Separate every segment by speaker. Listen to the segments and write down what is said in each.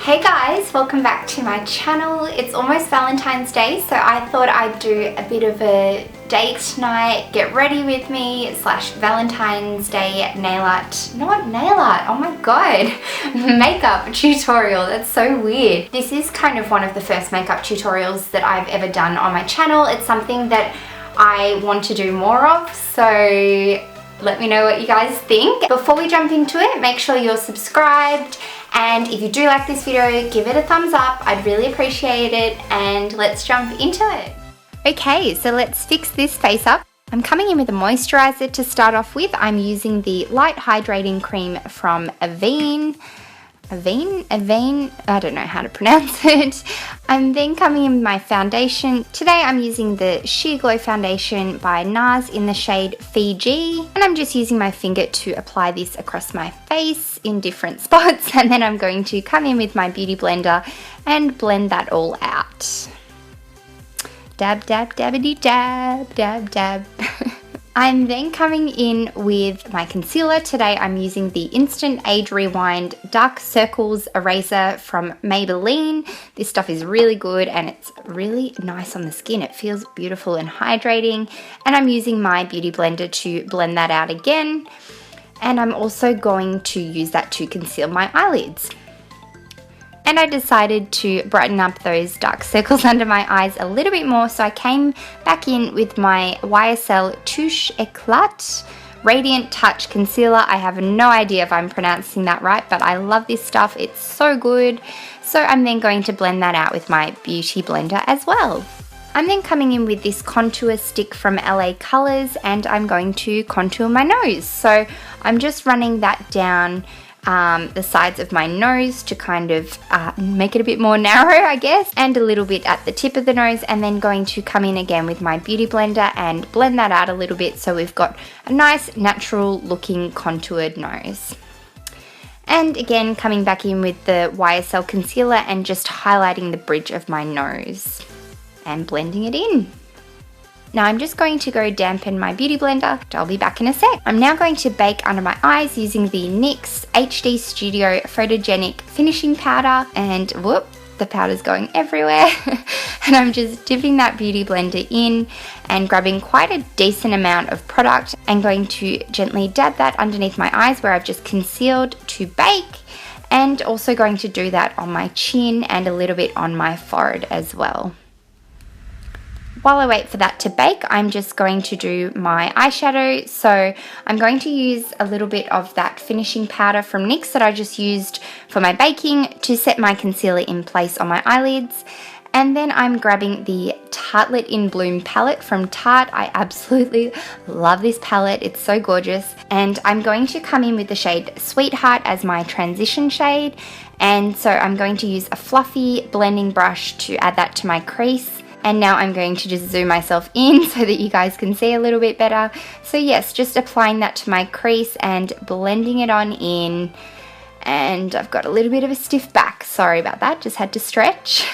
Speaker 1: Hey guys, welcome back to my channel. It's almost Valentine's Day, so I thought I'd do a bit of a date night, get ready with me / Valentine's Day nail art, not nail art, oh my god, makeup tutorial. That's so weird. This is kind of one of the first makeup tutorials that I've ever done on my channel. It's something that I want to do more of, so let me know what you guys think. Before we jump into it, make sure you're subscribed, and if you do like this video, give it a thumbs up. I'd really appreciate it, and let's jump into it. Okay, so let's fix this face up. I'm coming in with a moisturizer to start off with. I'm using the Light Hydrating Cream from Avene, I don't know how to pronounce it. I'm then coming in with my foundation. Today I'm using the Sheer Glow foundation by NARS in the shade Fiji. And I'm just using my finger to apply this across my face in different spots. And then I'm going to come in with my beauty blender and blend that all out. Dab, dab, dabbity dab, dab, dab. I'm then coming in with my concealer. Today I'm using the Instant Age Rewind Dark Circles Eraser from Maybelline. This stuff is really good and it's really nice on the skin. It feels beautiful and hydrating. And I'm using my beauty blender to blend that out again. And I'm also going to use that to conceal my eyelids. And I decided to brighten up those dark circles under my eyes a little bit more, so I came back in with my YSL Touche Eclat Radiant Touch Concealer. I have no idea if I'm pronouncing that right, but I love this stuff. It's so good. So I'm then going to blend that out with my beauty blender as well. I'm then coming in with this contour stick from LA Colors, and I'm going to contour my nose. So I'm just running that down the sides of my nose to kind of make it a bit more narrow, I guess, and a little bit at the tip of the nose, and then going to come in again with my beauty blender and blend that out a little bit so we've got a nice natural looking contoured nose. And again, coming back in with the YSL concealer and just highlighting the bridge of my nose and blending it in. Now I'm just going to go dampen my beauty blender. I'll be back in a sec. I'm now going to bake under my eyes using the NYX HD Studio Photogenic Finishing Powder, and whoop, the powder's going everywhere. And I'm just dipping that beauty blender in and grabbing quite a decent amount of product and going to gently dab that underneath my eyes where I've just concealed to bake, and also going to do that on my chin and a little bit on my forehead as well. While I wait for that to bake, I'm just going to do my eyeshadow. So I'm going to use a little bit of that finishing powder from NYX that I just used for my baking to set my concealer in place on my eyelids. And then I'm grabbing the Tartelette in Bloom palette from Tarte. I absolutely love this palette. It's so gorgeous. And I'm going to come in with the shade Sweetheart as my transition shade. And so I'm going to use a fluffy blending brush to add that to my crease. And now I'm going to just zoom myself in so that you guys can see a little bit better. So yes, just applying that to my crease and blending it on in. And I've got a little bit of a stiff back. Sorry about that, just had to stretch.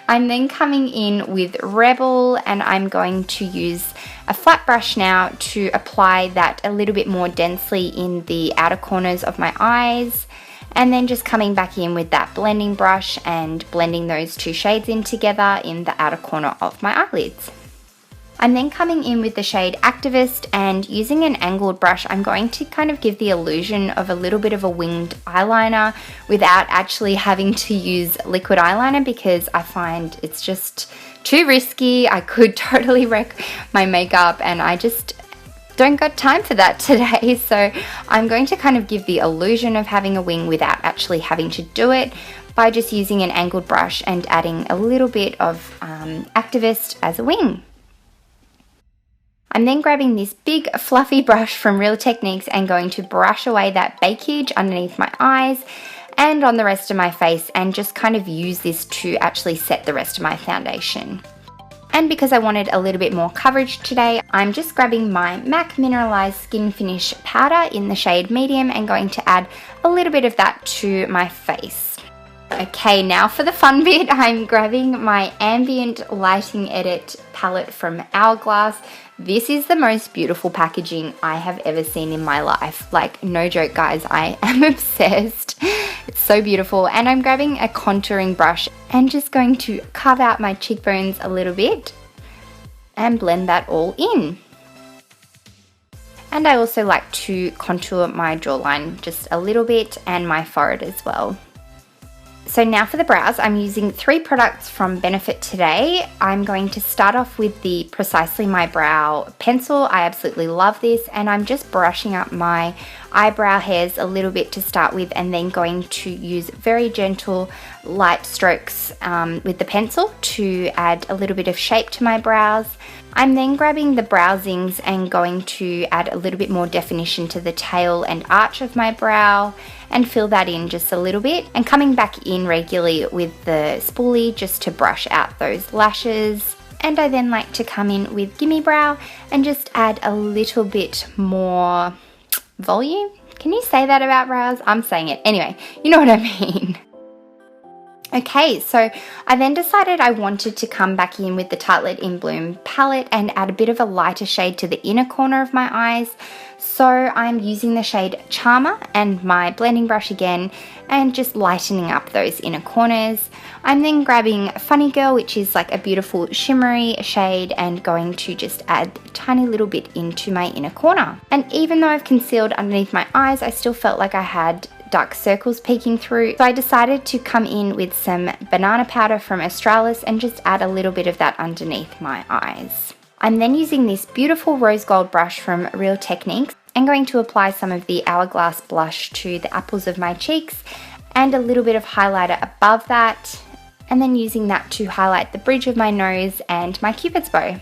Speaker 1: I'm then coming in with Rebel, and I'm going to use a flat brush now to apply that a little bit more densely in the outer corners of my eyes. And then just coming back in with that blending brush and blending those two shades in together in the outer corner of my eyelids. I'm then coming in with the shade Activist, and using an angled brush, I'm going to kind of give the illusion of a little bit of a winged eyeliner without actually having to use liquid eyeliner, because I find it's just too risky. I could totally wreck my makeup, and I just don't got time for that today. So I'm going to kind of give the illusion of having a wing without actually having to do it by just using an angled brush and adding a little bit of Activist as a wing. I'm then grabbing this big fluffy brush from Real Techniques and going to brush away that bakage underneath my eyes and on the rest of my face, and just kind of use this to actually set the rest of my foundation. And because I wanted a little bit more coverage today, I'm just grabbing my MAC Mineralized Skin Finish Powder in the shade Medium and going to add a little bit of that to my face. Okay, now for the fun bit, I'm grabbing my Ambient Lighting Edit palette from Hourglass. This is the most beautiful packaging I have ever seen in my life. Like, no joke, guys, I am obsessed. It's so beautiful. And I'm grabbing a contouring brush and just going to carve out my cheekbones a little bit and blend that all in. And I also like to contour my jawline just a little bit and my forehead as well. So now for the brows, I'm using 3 products from Benefit today. I'm going to start off with the Precisely My Brow pencil. I absolutely love this, and I'm just brushing up my eyebrow hairs a little bit to start with, and then going to use very gentle light strokes with the pencil to add a little bit of shape to my brows. I'm then grabbing the browsings and going to add a little bit more definition to the tail and arch of my brow and fill that in just a little bit, and coming back in regularly with the spoolie just to brush out those lashes. And I then like to come in with Gimme Brow and just add a little bit more volume. Can you say that about brows? I'm saying it. Anyway, you know what I mean. Okay, so I then decided I wanted to come back in with the Tartelette in Bloom palette and add a bit of a lighter shade to the inner corner of my eyes. So I'm using the shade Charmer and my blending brush again and just lightening up those inner corners. I'm then grabbing Funny Girl, which is like a beautiful shimmery shade, and going to just add a tiny little bit into my inner corner. And even though I've concealed underneath my eyes, I still felt like I had dark circles peeking through. So I decided to come in with some banana powder from Australis and just add a little bit of that underneath my eyes. I'm then using this beautiful rose gold brush from Real Techniques and going to apply some of the Hourglass blush to the apples of my cheeks and a little bit of highlighter above that, and then using that to highlight the bridge of my nose and my Cupid's bow.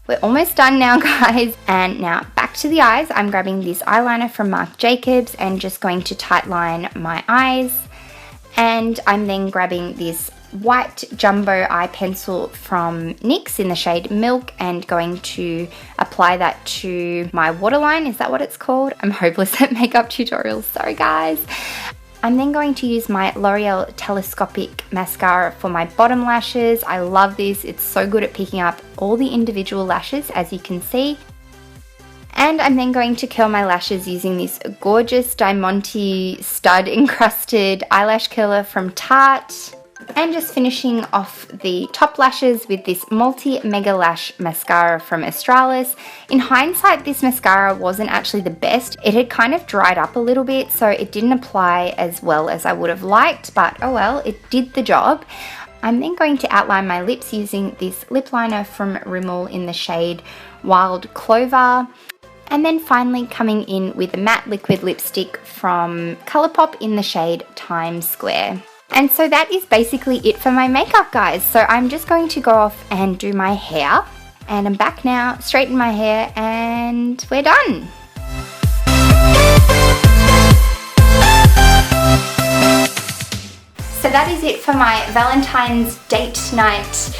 Speaker 1: We're almost done now, guys. And now back to the eyes. I'm grabbing this eyeliner from Marc Jacobs and just going to tightline my eyes. And I'm then grabbing this white jumbo eye pencil from NYX in the shade Milk and going to apply that to my waterline. Is that what it's called? I'm hopeless at makeup tutorials. Sorry, guys. I'm then going to use my L'Oreal Telescopic Mascara for my bottom lashes. I love this. It's so good at picking up all the individual lashes, as you can see. And I'm then going to curl my lashes using this gorgeous Diamante stud encrusted eyelash curler from Tarte. And just finishing off the top lashes with this Multi Mega Lash Mascara from Australis. In hindsight, this mascara wasn't actually the best. It had kind of dried up a little bit, so it didn't apply as well as I would have liked, but oh well, it did the job. I'm then going to outline my lips using this lip liner from Rimmel in the shade Wild Clover. And then finally coming in with a matte liquid lipstick from Colourpop in the shade Times Square. And so that is basically it for my makeup, guys. So I'm just going to go off and do my hair. And I'm back now, straighten my hair, and we're done. So that is it for my Valentine's date night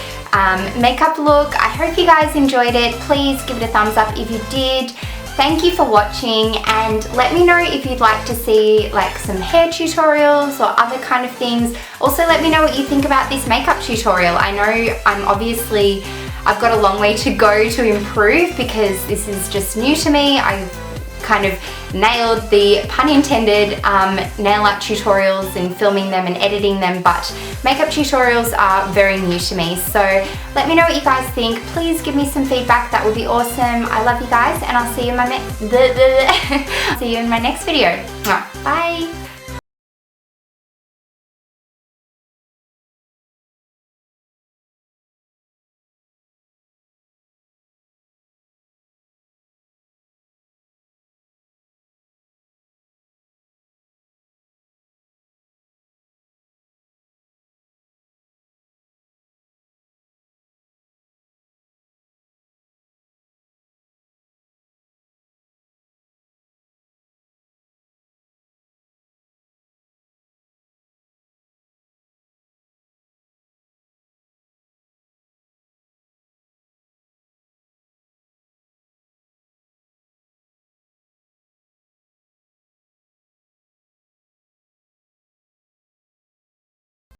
Speaker 1: makeup look. I hope you guys enjoyed it. Please give it a thumbs up if you did. Thank you for watching, and let me know if you'd like to see like some hair tutorials or other kind of things. Also, let me know what you think about this makeup tutorial. I know I've got a long way to go to improve because this is just new to me. I've kind of nailed the pun intended nail art tutorials and filming them and editing them, but makeup tutorials are very new to me. So let me know what you guys think. Please give me some feedback. That would be awesome. I love you guys, and I'll see you in my next video. Bye.